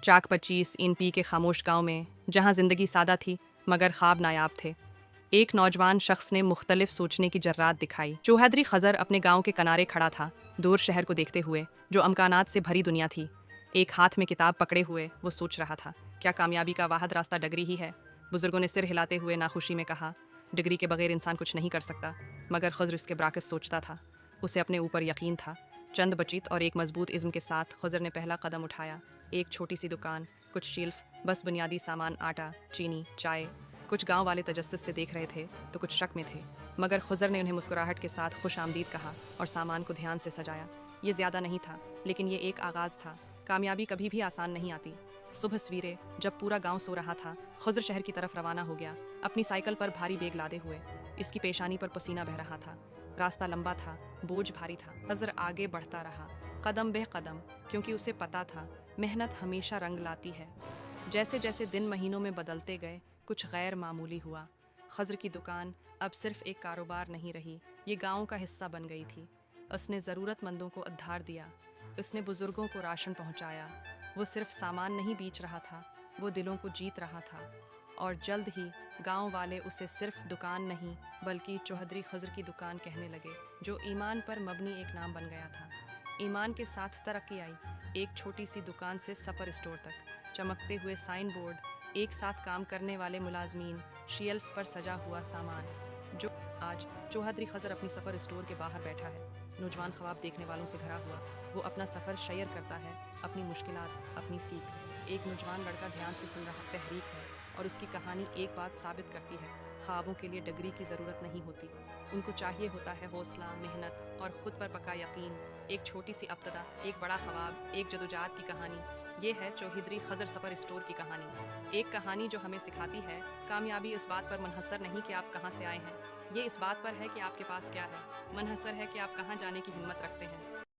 Chalk 25 in P के खामोश गांव में, जहां जिंदगी सादा थी मगर ख्वाब नायाब थे, एक नौजवान शख्स ने मुख्तलिफ सोचने की जर्रात दिखाई। चौधरी खजर अपने गांव के किनारे खड़ा था, दूर शहर को देखते हुए, जो अमकानात से भरी दुनिया थी। एक हाथ में किताब पकड़े हुए वो सोच रहा था, क्या कामयाबी का वाहिद रास्ता डिग्री ही है? बुजुर्गों ने सिर हिलाते हुए नाखुशी में कहा, डिग्री के बगैर इंसान कुछ नहीं कर सकता। मगर खजर इसके बराकस सोचता था। उसे अपने ऊपर यकीन था। चंद बचीत और एक मजबूत इज़्म के साथ खजर ने पहला कदम उठाया। एक छोटी सी दुकान, कुछ शेल्फ, बस बुनियादी सामान, आटा, चीनी, चाय। कुछ गांव वाले तजस्सुस से देख रहे थे तो कुछ शक में थे, मगर खुजर ने उन्हें मुस्कुराहट के साथ खुश आमदीद कहा और सामान को ध्यान से सजाया। ये ज़्यादा नहीं था, लेकिन ये एक आगाज़ था। कामयाबी कभी भी आसान नहीं आती। सुबह सवेरे जब पूरा गांव सो रहा था, खुजर शहर की तरफ रवाना हो गया, अपनी साइकिल पर भारी बैग लादे हुए। इसकी पेशानी पर पसीना बह रहा था। रास्ता लंबा था, बोझ भारी था। खुजर आगे बढ़ता रहा, कदम बह कदम, क्योंकि उसे पता था मेहनत हमेशा रंग लाती है। जैसे जैसे दिन महीनों में बदलते गए, कुछ गैर मामूली हुआ। खजर की दुकान अब सिर्फ एक कारोबार नहीं रही, ये गांव का हिस्सा बन गई थी। उसने ज़रूरतमंदों को उद्धार दिया, उसने बुजुर्गों को राशन पहुंचाया। वो सिर्फ सामान नहीं बेच रहा था, वो दिलों को जीत रहा था। और जल्द ही गांव वाले उसे सिर्फ दुकान नहीं बल्कि चौधरी खजर की दुकान कहने लगे, जो ईमान पर मबनी एक नाम बन गया था। ईमान के साथ तरक्की आई, एक छोटी सी दुकान से सपर स्टोर तक, चमकते हुए साइन बोर्ड, एक साथ काम करने वाले मुलाजमीन, शेल्फ पर सजा हुआ सामान। जो आज चौधरी खजर अपनी सफ़र स्टोर के बाहर बैठा है, नौजवान ख्वाब देखने वालों से भरा हुआ। वो अपना सफ़र शेयर करता है, अपनी मुश्किलात, अपनी सीख। एक नौजवान लड़का ध्यान से सुन रहा तहरीक है, और उसकी कहानी एक बात साबित करती है, ख्वाबों के लिए डिग्री की ज़रूरत नहीं होती। उनको चाहिए होता है हौसला, मेहनत और ख़ुद पर पक्का यकीन। एक छोटी सी अब्तदा, एक बड़ा ख्वाब, एक जदोजहद की कहानी। ये है चौधरी खजर सफ़र स्टोर की कहानी। एक कहानी जो हमें सिखाती है, कामयाबी इस बात पर मुनहसर नहीं कि आप कहाँ से आए हैं, ये इस बात पर है कि आपके पास क्या है। मुनहसर है कि आप कहाँ जाने की हिम्मत रखते हैं।